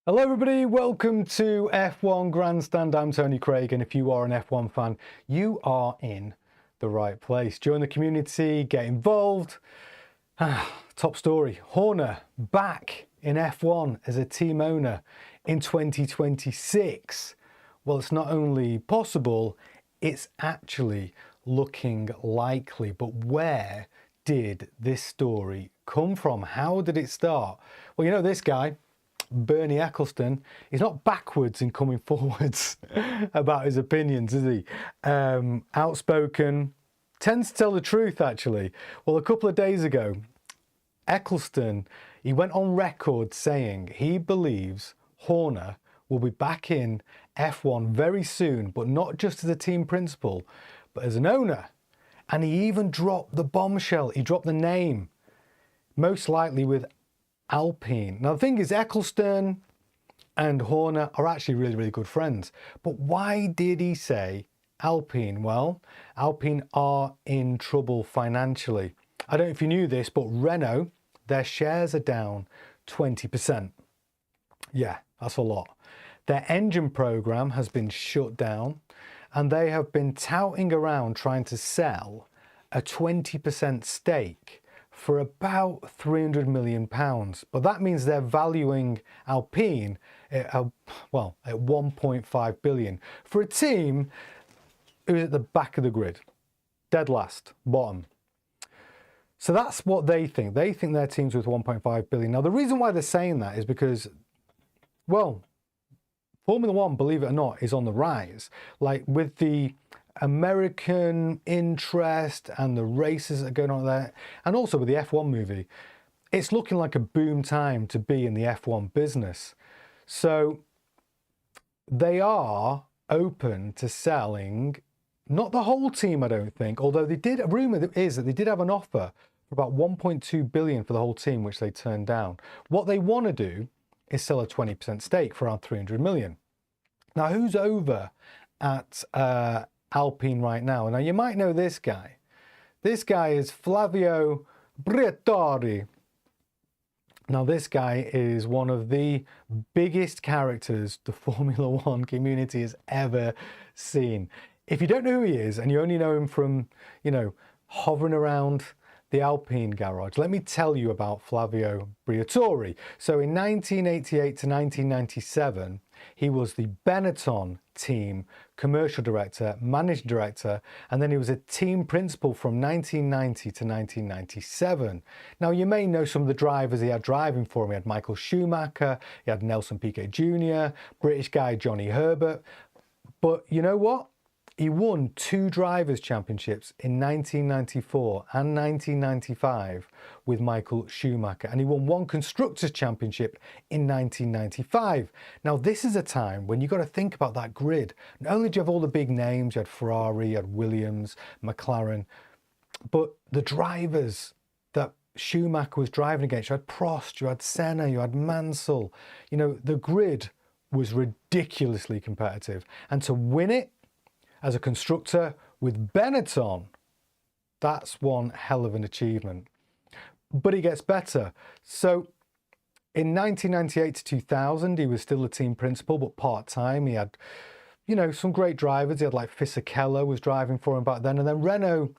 Hello everybody, welcome to F1 Grandstand. I'm Tony Craig, and if you are an F1 fan, you are in the right place. Join the community, get involved. Top story, Horner back in F1 as a team owner in 2026. Well, it's not only possible, it's actually looking likely. But where did this story come from? How did it start? Well, you know this guy, Bernie Ecclestone, he's not backwards in coming forwards about his opinions, is he? Outspoken, tends to tell the truth actually. Well, a couple of days ago, Ecclestone, he went on record saying he believes Horner will be back in F1 very soon, but not just as a team principal, but as an owner. And he even dropped the bombshell, he dropped the name, most likely with Alpine. Now the thing is, Ecclestone and Horner are actually really good friends. But why did he say Alpine? Well, Alpine are in trouble financially. I don't know if you knew this, but Renault, their shares are down 20%. Yeah, that's a lot. Their engine program has been shut down, and they have been touting around trying to sell a 20% stake for about £300 million. But that means they're valuing Alpine at 1.5 billion for a team who's at the back of the grid, dead last, bottom. So that's what they think. They think their team's worth 1.5 billion. Now, the reason why they're saying that is because, well, Formula One, believe it or not, is on the rise. Like with the American interest and the races that are going on there, and also with the F1 movie, it's looking like a boom time to be in the F1 business. So they are open to selling, not the whole team, I don't think, although they did, a rumour is that they did have an offer for about 1.2 billion for the whole team, which they turned down. What they want to do is sell a 20% stake for around 300 million. Now, who's over at Alpine right now? Now, you might know this guy. This guy is Flavio Briatore. Now, this guy is one of the biggest characters the Formula One community has ever seen. If you don't know who he is, and you only know him from, you know, hovering around the Alpine garage, let me tell you about Flavio Briatore. So in 1988 to 1997, he was the Benetton team commercial director, managing director, and then he was a team principal from 1990 to 1997. Now, you may know some of the drivers he had driving for him. He had Michael Schumacher, he had Nelson Piquet Jr., British guy Johnny Herbert. But you know what? He won 2 drivers' championships in 1994 and 1995 with Michael Schumacher, and he won 1 constructors' championship in 1995. Now, this is a time when you've got to think about that grid. Not only do you have all the big names, you had Ferrari, you had Williams, McLaren, but the drivers that Schumacher was driving against, you had Prost, you had Senna, you had Mansell. You know, the grid was ridiculously competitive, and to win it as a constructor with Benetton, that's one hell of an achievement. But it gets better. So in 1998 to 2000, he was still a team principal, but part-time. He had, you know, some great drivers. He had like Fisichella was driving for him back then. And then Renault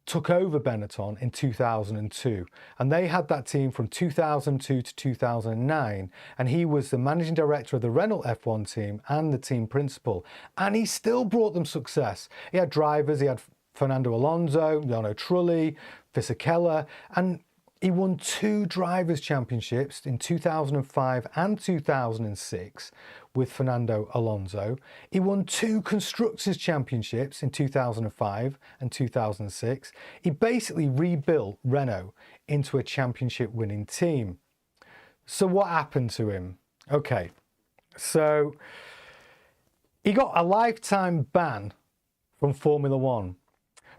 took over Benetton in 2002, and they had that team from 2002 to 2009, and he was the managing director of the Renault F1 team and the team principal, and he still brought them success. He had drivers, he had Fernando Alonso, Jarno Trulli, Fisichella, and he won 2 drivers' championships in 2005 and 2006 with Fernando Alonso. He won 2 constructors' championships in 2005 and 2006. He basically rebuilt Renault into a championship-winning team. So what happened to him? Okay, so he got a lifetime ban from Formula One,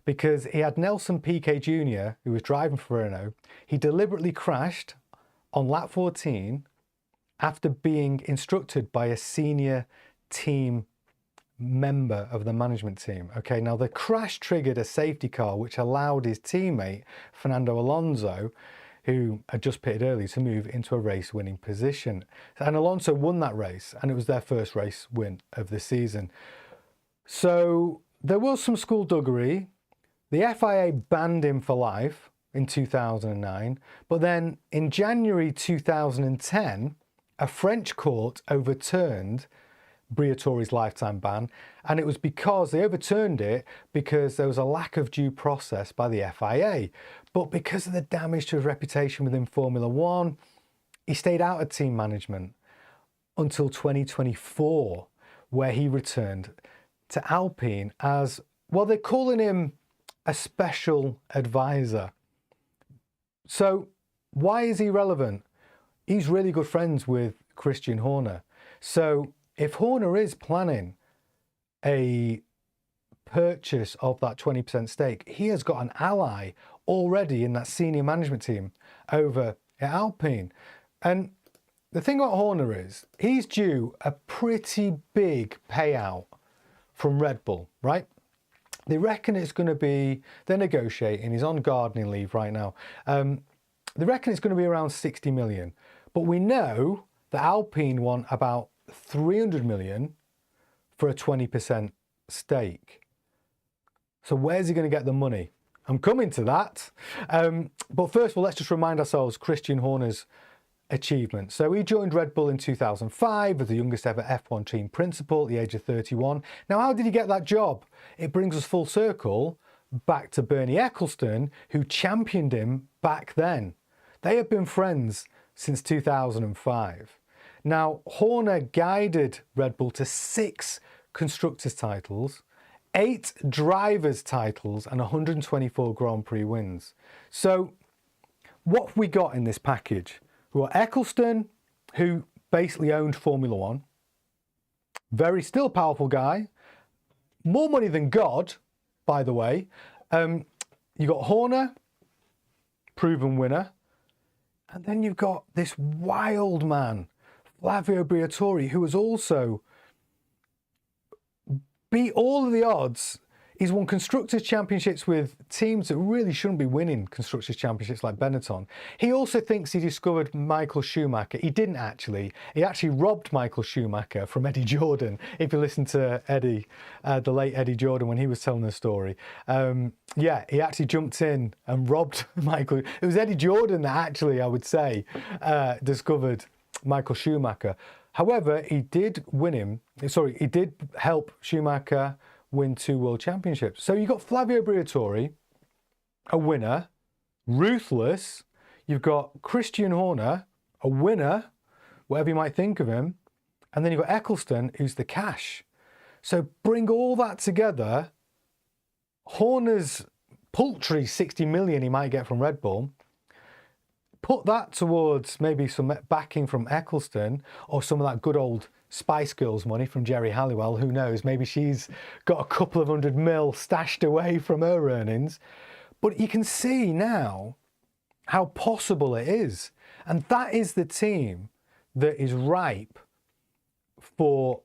because he had Nelson Piquet Jr., who was driving for Renault. He deliberately crashed on lap 14 after being instructed by a senior team member of the management team. Okay, now the crash triggered a safety car, which allowed his teammate, Fernando Alonso, who had just pitted early, to move into a race-winning position. And Alonso won that race, and it was their first race win of the season. So there was some skullduggery. The FIA banned him for life in 2009, but then in January 2010, a French court overturned Briatore's lifetime ban, and it was because they overturned it because there was a lack of due process by the FIA. But because of the damage to his reputation within Formula One, he stayed out of team management until 2024, where he returned to Alpine as, well, they're calling him a special advisor. So why is he relevant? He's really good friends with Christian Horner. So if Horner is planning a purchase of that 20% stake, he has got an ally already in that senior management team over at Alpine. And the thing about Horner is he's due a pretty big payout from Red Bull, right? They reckon it's going to be, they're negotiating, he's on gardening leave right now. They reckon it's going to be around 60 million. But we know that Alpine want about 300 million for a 20% stake. So where's he going to get the money? I'm coming to that. But first of all, let's just remind ourselves Christian Horner's achievement. So he joined Red Bull in 2005 as the youngest ever F1 team principal at the age of 31. Now, how did he get that job? It brings us full circle back to Bernie Ecclestone, who championed him back then. They have been friends since 2005. Now, Horner guided Red Bull to 6 constructors titles, 8 drivers titles, and 124 Grand Prix wins. So what have we got in this package? We've got Ecclestone, who basically owned Formula One. Very still powerful guy. More money than God, by the way. You got Horner, proven winner. And then you've got this wild man, Flavio Briatore, who has also beat all of the odds. He's won Constructors' Championships with teams that really shouldn't be winning Constructors' Championships like Benetton. He also thinks he discovered Michael Schumacher. He didn't actually. He actually robbed Michael Schumacher from Eddie Jordan, if you listen to Eddie, the late Eddie Jordan, when he was telling the story. Yeah, he actually jumped in and robbed Michael. It was Eddie Jordan that actually, I would say, discovered Michael Schumacher. However, he did win him. Sorry, he did help Schumacher win 2 world championships. So you've got Flavio Briatore, a winner, ruthless. You've got Christian Horner, a winner, whatever you might think of him. And then you've got Ecclestone, who's the cash. So bring all that together. Horner's paltry 60 million he might get from Red Bull. Put that towards maybe some backing from Ecclestone or some of that good old Spice Girls money from Jerry Halliwell. Who knows? Maybe she's got a couple of $100 million stashed away from her earnings. But you can see now how possible it is. And that is the team that is ripe for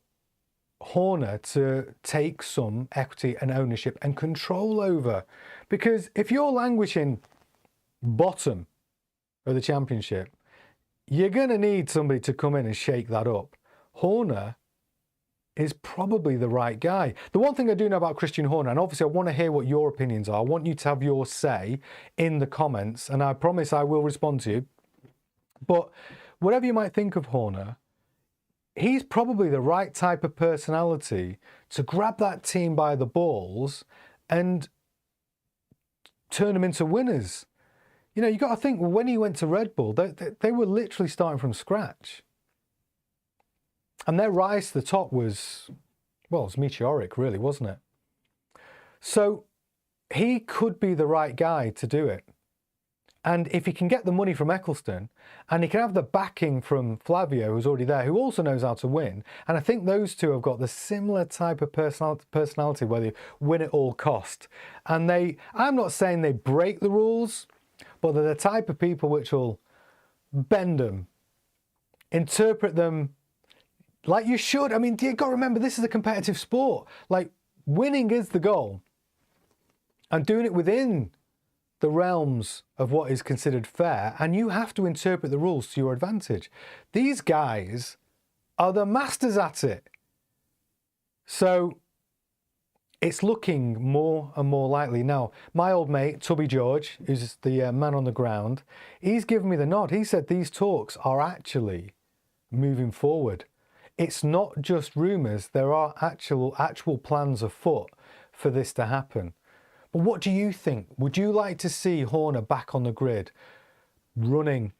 Horner to take some equity and ownership and control over. Because if you're languishing bottom of the championship, you're going to need somebody to come in and shake that up. Horner is probably the right guy. The one thing I do know about Christian Horner, and obviously I want to hear what your opinions are, I want you to have your say in the comments, and I promise I will respond to you. But whatever you might think of Horner, he's probably the right type of personality to grab that team by the balls and turn them into winners. You know, you got to think, well, when he went to Red Bull, they were literally starting from scratch. And their rise to the top was, well, it was meteoric, really, wasn't it? So he could be the right guy to do it. And if he can get the money from Ecclestone, and he can have the backing from Flavio, who's already there, who also knows how to win, and I think those two have got the similar type of personality where they win at all cost. And I'm not saying they break the rules, but they're the type of people which will bend them, interpret them like you should. I mean, you've got to remember, this is a competitive sport. Like, winning is the goal. And doing it within the realms of what is considered fair, and you have to interpret the rules to your advantage. These guys are the masters at it. So it's looking more and more likely. Now, my old mate, Tubby George, who's the man on the ground, he's given me the nod. He said these talks are actually moving forward. It's not just rumours, there are actual plans afoot for this to happen. But what do you think? Would you like to see Horner back on the grid, running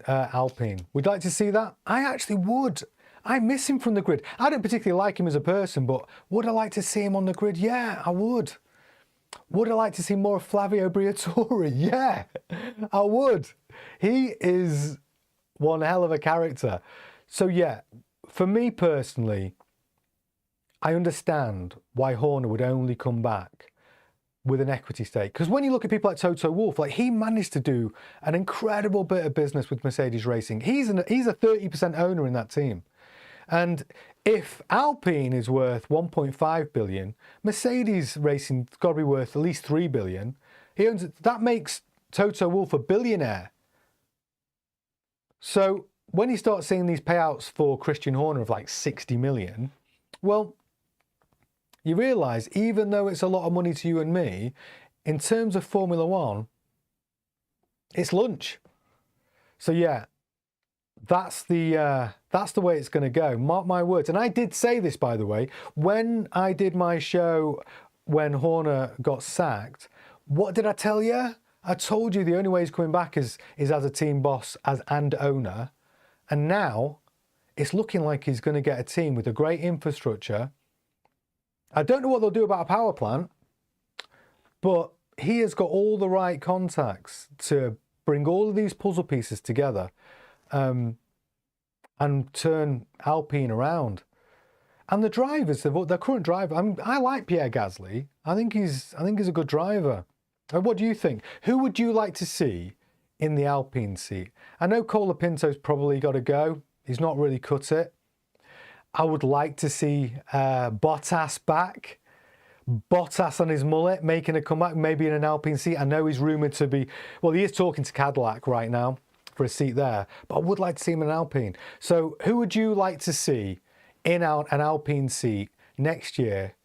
Alpine? Would you like to see that? I actually would. I miss him from the grid. I don't particularly like him as a person, but would I like to see him on the grid? Yeah, I would. Would I like to see more of Flavio Briatore? Yeah, I would. He is one hell of a character. So yeah, for me personally, I understand why Horner would only come back with an equity stake. Because when you look at people like Toto Wolff, like he managed to do an incredible bit of business with Mercedes Racing. He's a 30% owner in that team. And if Alpine is worth 1.5 billion, Mercedes Racing's got to be worth at least 3 billion. He owns it. That makes Toto Wolff a billionaire. So when you start seeing these payouts for Christian Horner of like 60 million, well, you realise even though it's a lot of money to you and me, in terms of Formula One, it's lunch. So yeah, that's the way it's going to go. Mark my words. And I did say this, by the way, when I did my show when Horner got sacked. What did I tell you? I told you the only way he's coming back is as a team boss and owner. And now it's looking like he's going to get a team with a great infrastructure. I don't know what they'll do about a power plant, but he has got all the right contacts to bring all of these puzzle pieces together. And turn Alpine around. And the drivers, the current driver, I mean, I like Pierre Gasly. I think he's a good driver. What do you think? Who would you like to see in the Alpine seat? I know Colapinto's probably got to go. He's not really cut it. I would like to see Bottas back. Bottas on his mullet making a comeback, maybe in an Alpine seat. I know he's rumoured to be, well, he is talking to Cadillac right now for a seat there, but I would like to see him in an Alpine. So who would you like to see in an Alpine seat next year?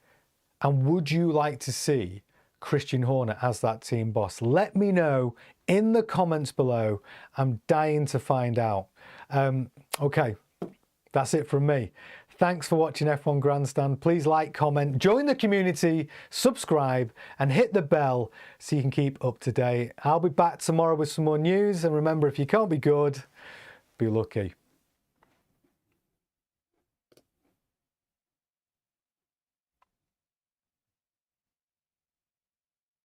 And would you like to see Christian Horner as that team boss? Let me know in the comments below. I'm dying to find out. Okay, that's it from me. Thanks for watching F1 Grandstand. Please like, comment, join the community, subscribe and hit the bell so you can keep up to date. I'll be back tomorrow with some more news. And remember, if you can't be good, be lucky.